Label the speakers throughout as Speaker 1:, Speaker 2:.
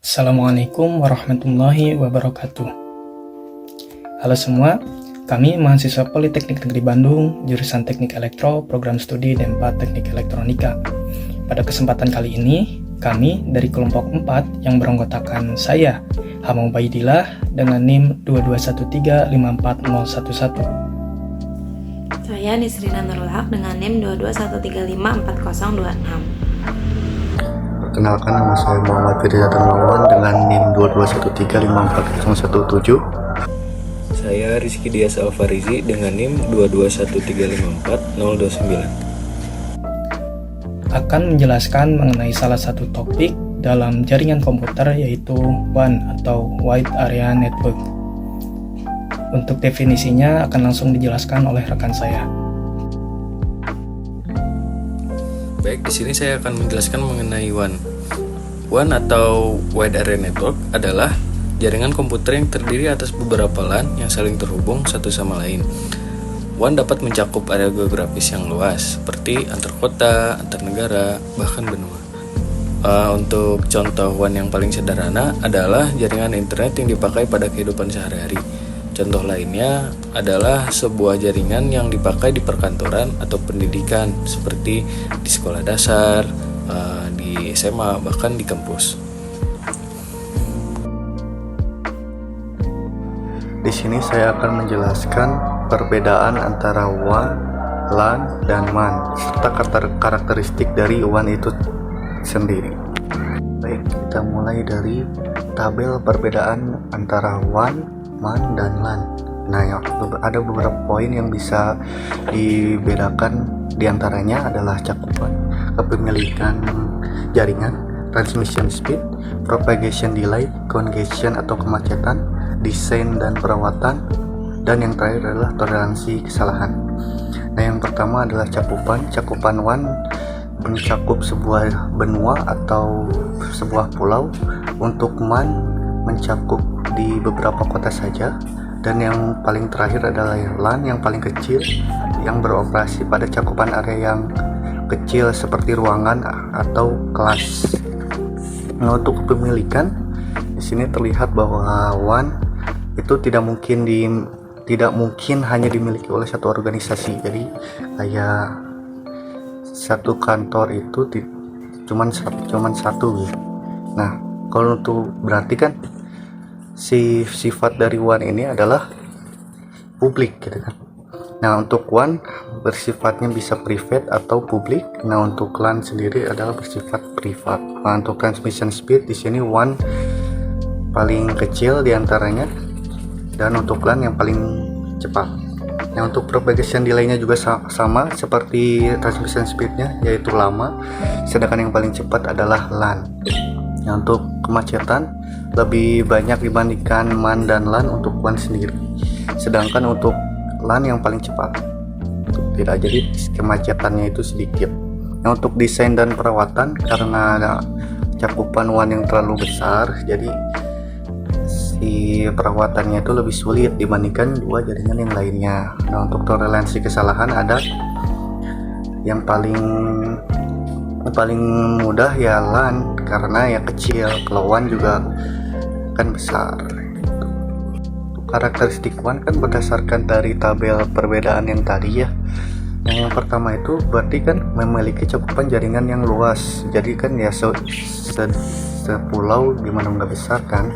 Speaker 1: Assalamualaikum warahmatullahi wabarakatuh. Halo semua, kami mahasiswa Politeknik Negeri Bandung, jurusan Teknik Elektro, Program Studi D4 Teknik Elektronika. Pada kesempatan kali ini, kami dari kelompok 4 yang beranggotakan saya, Hama Ubaidillah, dengan NIM 221344011.
Speaker 2: Saya Nisrina Nurul Haq dengan NIM 221354026.
Speaker 3: Perkenalkan, nama saya Muhammad Firza Darmawan dengan NIM 221354017.
Speaker 4: Saya Rizky Dias Alfarizi dengan NIM 221354029.
Speaker 1: Akan menjelaskan mengenai salah satu topik dalam jaringan komputer, yaitu WAN atau Wide Area Network. Untuk definisinya akan langsung dijelaskan oleh rekan saya.
Speaker 4: Baik, di sini saya akan menjelaskan mengenai WAN. WAN atau Wide Area Network adalah jaringan komputer yang terdiri atas beberapa LAN yang saling terhubung satu sama lain. WAN dapat mencakup area geografis yang luas, seperti antar kota, antar negara, bahkan benua. Untuk contoh WAN yang paling sederhana adalah jaringan internet yang dipakai pada kehidupan sehari-hari. Contoh lainnya adalah sebuah jaringan yang dipakai di perkantoran atau pendidikan, seperti di sekolah dasar, di SMA, bahkan di kampus.
Speaker 3: Di sini saya akan menjelaskan perbedaan antara WAN, LAN, dan MAN, serta karakteristik dari WAN itu sendiri. Baik, kita mulai dari tabel perbedaan antara WAN, MAN, dan LAN. Nah, ada beberapa poin yang bisa dibedakan. Di antaranya adalah cakupan, kepemilikan jaringan, transmission speed, propagation delay, congestion atau kemacetan, desain dan perawatan, dan yang terakhir adalah toleransi kesalahan. Nah, yang pertama adalah cakupan. Cakupan WAN mencakup sebuah benua atau sebuah pulau. Untuk MAN mencakup di beberapa kota saja. Dan yang paling terakhir adalah LAN yang paling kecil, yang beroperasi pada cakupan area yang kecil seperti ruangan atau kelas. Nah, untuk kepemilikan, di sini terlihat bahwa WAN itu tidak mungkin hanya dimiliki oleh satu organisasi. Jadi kayak satu kantor itu cuman satu gitu. Nah, kalau untuk berarti kan sifat dari WAN ini adalah publik gitu kan. Nah, untuk WAN bersifatnya bisa private atau publik. Nah, untuk LAN sendiri adalah bersifat privat. Nah, untuk transmission speed di sini WAN paling kecil diantaranya, dan untuk LAN yang paling cepat. Nah, untuk propagation delay-nya juga sama seperti transmission speed-nya, yaitu lama, sedangkan yang paling cepat adalah LAN. Nah, untuk kemacetan lebih banyak dibandingkan MAN dan LAN untuk WAN sendiri, sedangkan untuk LAN yang paling cepat tidak, jadi kemacetannya itu sedikit. Nah, untuk desain dan perawatan, karena ada cakupan WAN yang terlalu besar, jadi si perawatannya itu lebih sulit dibandingkan dua jaringan yang lainnya. Nah, untuk toleransi kesalahan ada yang paling mudah ya LAN, karena ya kecil. Kalau WAN juga kan besar. Untuk karakteristik WAN kan berdasarkan dari tabel perbedaan yang tadi ya. Yang pertama itu berarti kan memiliki cakupan jaringan yang luas. Jadi kan ya sepulau dimana nggak besar kan.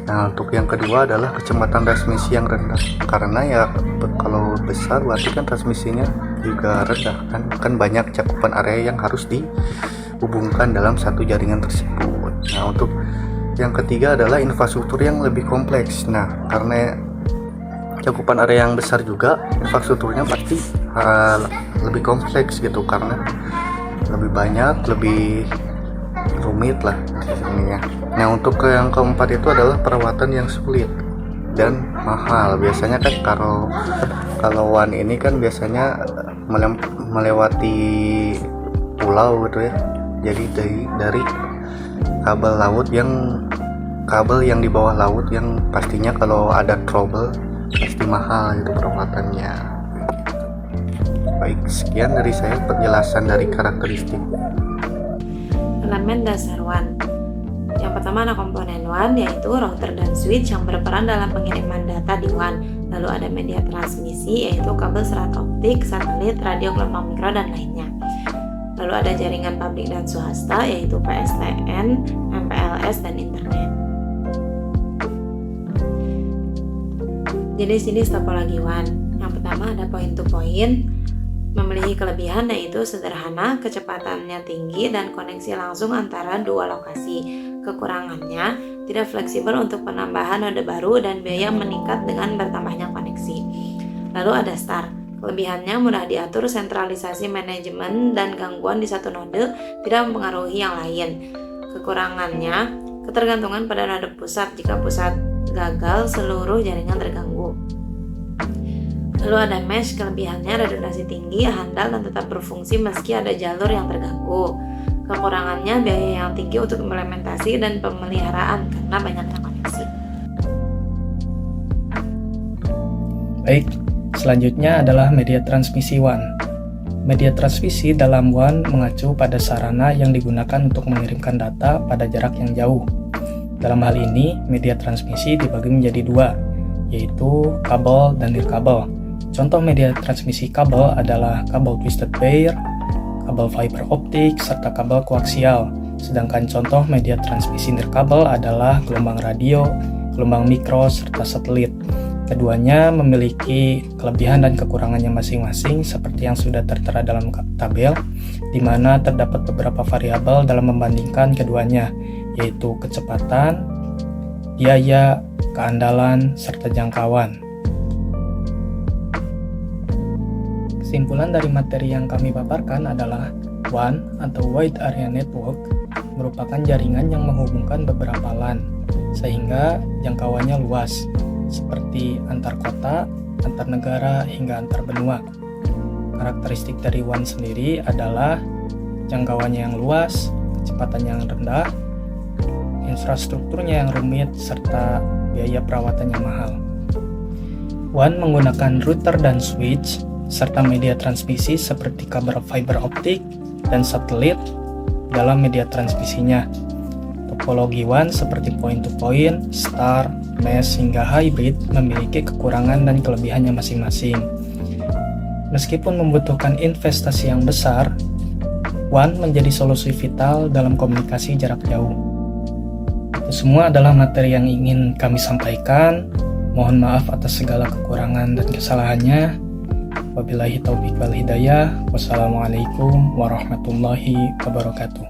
Speaker 3: Nah, untuk yang kedua adalah kecepatan transmisi yang rendah, karena ya kalau besar berarti kan transmisinya juga rendah kan banyak cakupan area yang harus dihubungkan dalam satu jaringan tersebut. Nah, untuk yang ketiga adalah infrastruktur yang lebih kompleks. Nah, karena cakupan area yang besar juga, infrastrukturnya pasti lebih kompleks gitu, karena lebih banyak, lebih rumit lah ininya. Nah, untuk yang keempat itu adalah perawatan yang sulit dan mahal. Biasanya kan kalau WAN ini kan biasanya melewati pulau gitu ya. Jadi dari kabel yang di bawah laut yang pastinya kalau ada trouble pasti mahal itu perawatannya. Baik, sekian dari saya penjelasan dari karakteristik.
Speaker 2: Elemen dasar WAN. Yang pertama ada komponen WAN, yaitu router dan switch yang berperan dalam pengiriman data di WAN. Lalu ada media transmisi, yaitu kabel serat optik, satelit, radio gelombang mikro, dan lainnya. Lalu ada jaringan publik dan swasta, yaitu PSTN, MPLS, dan internet. Jenis-jenis topologi WAN. Yang pertama ada point-to-point, memiliki kelebihan yaitu sederhana, kecepatannya tinggi, dan koneksi langsung antara dua lokasi. Kekurangannya, tidak fleksibel untuk penambahan node baru dan biaya meningkat dengan bertambahnya koneksi. Lalu ada star. Kelebihannya mudah diatur, sentralisasi manajemen, dan gangguan di satu node tidak mempengaruhi yang lain. Kekurangannya, ketergantungan pada node pusat. Jika pusat gagal, seluruh jaringan terganggu. Lalu ada mesh, kelebihannya redundansi tinggi, handal, dan tetap berfungsi meski ada jalur yang terganggu. Kekurangannya biaya yang tinggi untuk implementasi dan pemeliharaan karena banyaknya koneksi.
Speaker 1: Baik, selanjutnya adalah media transmisi WAN. Media transmisi dalam WAN mengacu pada sarana yang digunakan untuk mengirimkan data pada jarak yang jauh. Dalam hal ini, media transmisi dibagi menjadi dua, yaitu kabel dan nirkabel. Contoh media transmisi kabel adalah kabel twisted pair, kabel fiber optik, serta kabel koaksial. Sedangkan contoh media transmisi nirkabel adalah gelombang radio, gelombang mikro, serta satelit. Keduanya memiliki kelebihan dan kekurangannya masing-masing seperti yang sudah tertera dalam tabel, di mana terdapat beberapa variabel dalam membandingkan keduanya, yaitu kecepatan, biaya, keandalan, serta jangkauan. Kesimpulan dari materi yang kami paparkan adalah WAN atau Wide Area Network merupakan jaringan yang menghubungkan beberapa LAN sehingga jangkauannya luas, seperti antar kota, antar negara, hingga antar benua. Karakteristik dari WAN sendiri adalah jangkauannya yang luas, kecepatan yang rendah, infrastrukturnya yang rumit, serta biaya perawatannya mahal. WAN menggunakan router dan switch serta media transmisi seperti kabel fiber optik dan satelit dalam media transmisinya. Topologi WAN seperti point-to-point, star, mesh, hingga hybrid memiliki kekurangan dan kelebihannya masing-masing. Meskipun membutuhkan investasi yang besar, WAN menjadi solusi vital dalam komunikasi jarak jauh. Itu semua adalah materi yang ingin kami sampaikan. Mohon maaf atas segala kekurangan dan kesalahannya. Wabillahi taufiq wal hidayah. Wassalamualaikum warahmatullahi wabarakatuh.